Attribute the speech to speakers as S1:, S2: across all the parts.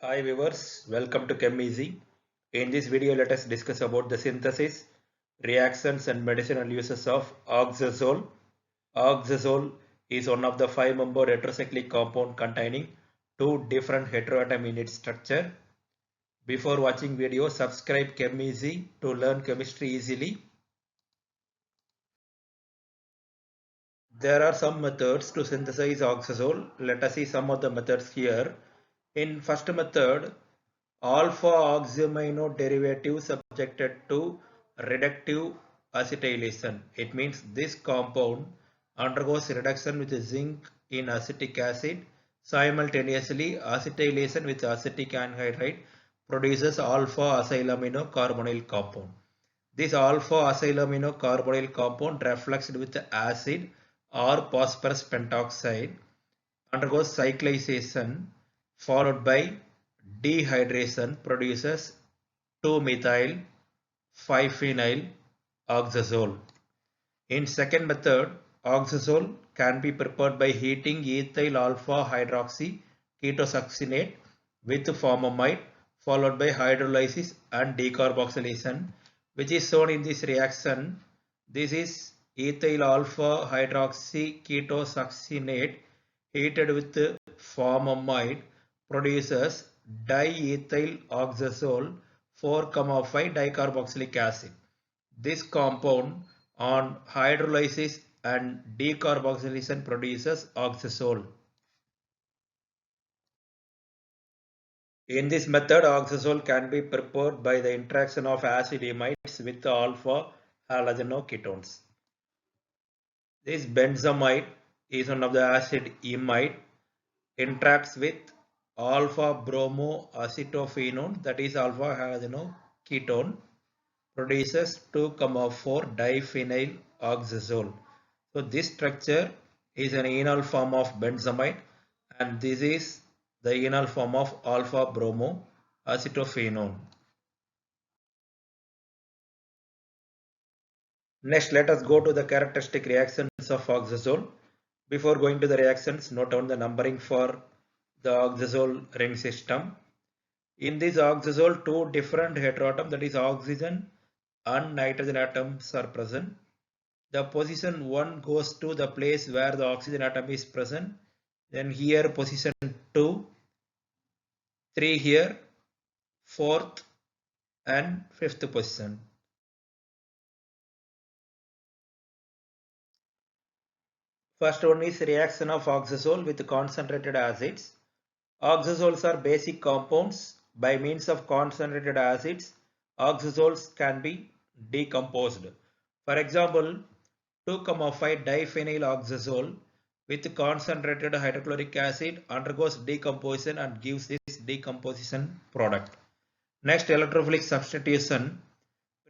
S1: Hi viewers, welcome to ChemEasy. In this video, let us discuss about the synthesis, reactions and medicinal uses of oxazole. Oxazole is one of the 5-member heterocyclic compound containing two different heteroatom in its structure. Before watching video, subscribe ChemEasy to learn chemistry easily. There are some methods to synthesize oxazole. Let us see some of the methods here. In first method, alpha oxyamino derivative subjected to reductive acetylation. It means this compound undergoes reduction with zinc in acetic acid. Simultaneously, acetylation with acetic anhydride produces alpha acylamino carbonyl compound. This alpha acylamino carbonyl compound refluxed with acid or phosphorus pentoxide undergoes cyclization followed by dehydration produces 2-methyl 5-phenyl oxazole. In second method, oxazole can be prepared by heating ethyl alpha hydroxy ketosuccinate with formamide followed by hydrolysis and decarboxylation, which is shown in this reaction. This is ethyl alpha hydroxy ketosuccinate heated with formamide produces diethyl oxazole 4,5 dicarboxylic acid. This compound on hydrolysis and decarboxylation produces oxazole. In this method, oxazole can be prepared by the interaction of acid imides with alpha halogenoketones. This benzamide is one of the acid imide, interacts with alpha bromoacetophenone, that is alpha halogenoketone, produces 2,4 diphenyl oxazole. So this structure is an enol form of benzamide and this is the enol form of alpha bromoacetophenone. Next, let us go to the characteristic reactions of oxazole. Before going to the reactions, note down the numbering for the oxazole ring system. In this oxazole, two different heteroatoms, that is oxygen and nitrogen atoms, are present. The position 1 goes to the place where the oxygen atom is present. Then here position 2, 3 here, 4th and 5th position. First one is reaction of oxazole with concentrated acids. Oxazoles are basic compounds. By means of concentrated acids, oxazoles can be decomposed. For example, 2,5 diphenyl oxazole with concentrated hydrochloric acid undergoes decomposition and gives this decomposition product. Next, electrophilic substitution.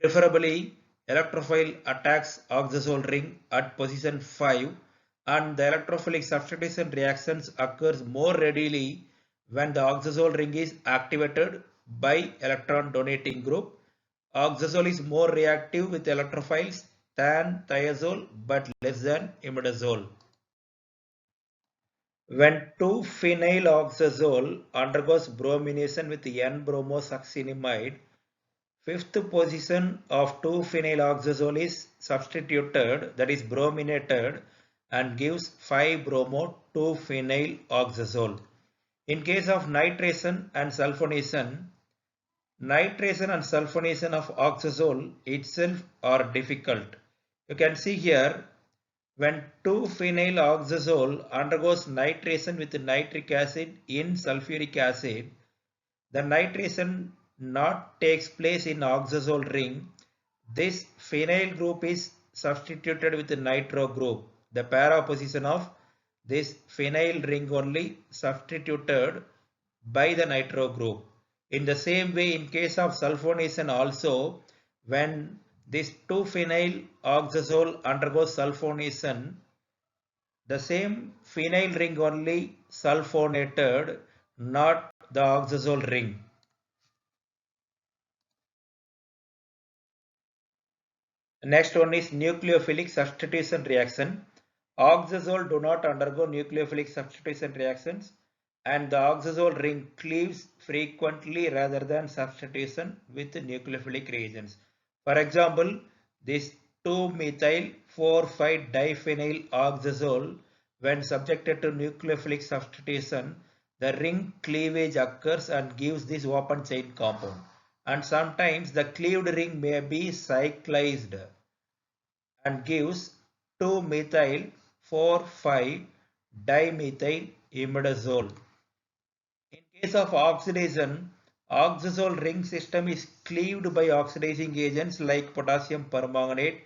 S1: Preferably, electrophile attacks oxazole ring at position 5 and the electrophilic substitution reactions occurs more readily when the oxazole ring is activated by electron donating group. Oxazole is more reactive with electrophiles than thiazole but less than imidazole. When 2-phenyl oxazole undergoes bromination with N-bromosuccinimide, fifth position of 2-phenyl oxazole is substituted, that is brominated, and gives 5-bromo-2-phenyl oxazole. In case of nitration and sulfonation of oxazole itself are difficult. You can see here when 2-phenyl oxazole undergoes nitration with nitric acid in sulfuric acid, the nitration not takes place in oxazole ring. This phenyl group is substituted with the nitro group. The para position of this phenyl ring only substituted by the nitro group. In the same way, in case of sulfonation also, when this 2-phenyl oxazole undergoes sulfonation, the same phenyl ring only sulfonated, not the oxazole ring. Next one is nucleophilic substitution reaction. Oxazole do not undergo nucleophilic substitution reactions. and the oxazole ring cleaves frequently rather than substitution with nucleophilic reagents. For example, this 2-methyl 4,5-diphenyl oxazole, when subjected to nucleophilic substitution, the ring cleavage occurs and gives this open chain compound. And sometimes the cleaved ring may be cyclized and gives 2-methyl 4,5-dimethyl imidazole. In case of oxidation, oxazole ring system is cleaved by oxidizing agents like potassium permanganate,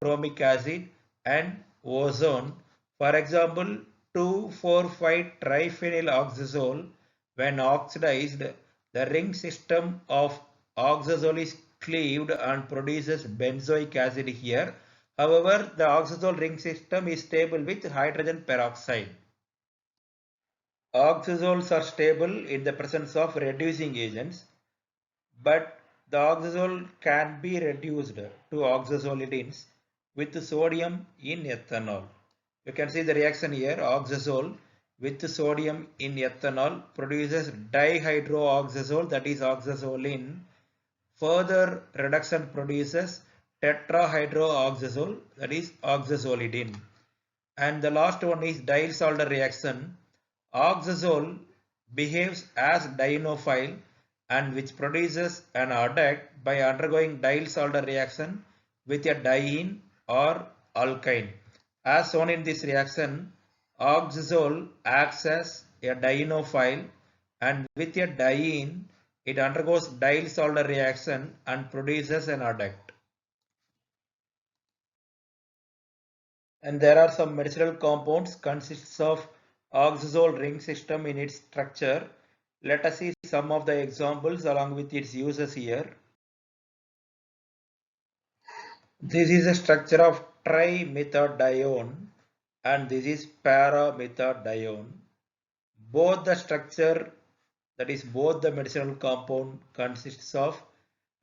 S1: chromic acid, and ozone. For example, 2,4,5-triphenyl oxazole, when oxidized, the ring system of oxazole is cleaved and produces benzoic acid here. However, the oxazole ring system is stable with hydrogen peroxide. Oxazoles are stable in the presence of reducing agents, but the oxazole can be reduced to oxazolidins with sodium in ethanol. You can see the reaction here. Oxazole with sodium in ethanol produces dihydrooxazole, that is oxazolin. Further reduction produces tetrahydrooxazole, that is oxazolidin. And the last one is Diels-Alder reaction. Oxazole behaves as dienophile and which produces an adduct by undergoing Diels-Alder reaction with a diene or alkyne. As shown in this reaction, oxazole acts as a dienophile and with a diene it undergoes Diels-Alder reaction and produces an adduct. And there are some medicinal compounds consists of oxazole ring system in its structure. Let us see some of the examples along with its uses here. This is a structure of trimethadione and this is paramethadione. Both the structure, that is both the medicinal compound, consists of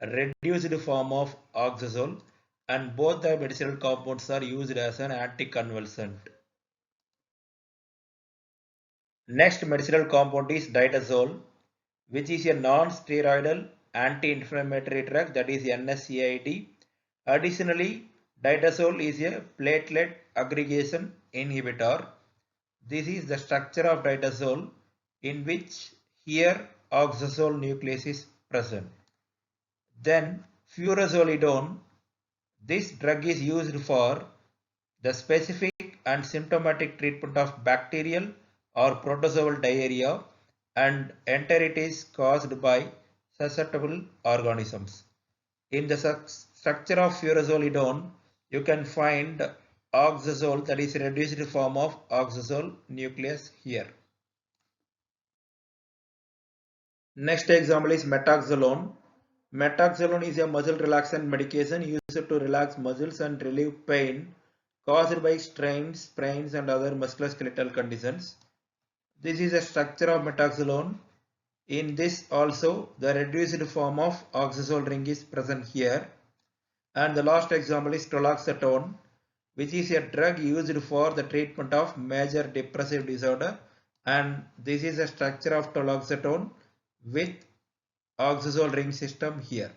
S1: a reduced form of oxazole and both the medicinal compounds are used as an anticonvulsant. Next medicinal compound is ditazole, which is a non-steroidal anti-inflammatory drug, that is NSAID. Additionally, ditazole is a platelet aggregation inhibitor. This is the structure of ditazole, in which here oxazole nucleus is present. Then furazolidone. This drug is used for the specific and symptomatic treatment of bacterial or protozoal diarrhea and enteritis caused by susceptible organisms. In the structure of furazolidone, you can find oxazole, that is reduced form of oxazole nucleus here. Next example is metaxalone. Metaxalone is a muscle relaxant medication used to relax muscles and relieve pain caused by strains, sprains and other musculoskeletal conditions. This is a structure of metaxalone. In this also the reduced form of oxazole ring is present here. And the last example is toloxetone, which is a drug used for the treatment of major depressive disorder, and this is a structure of toloxetone with oxazole ring system here.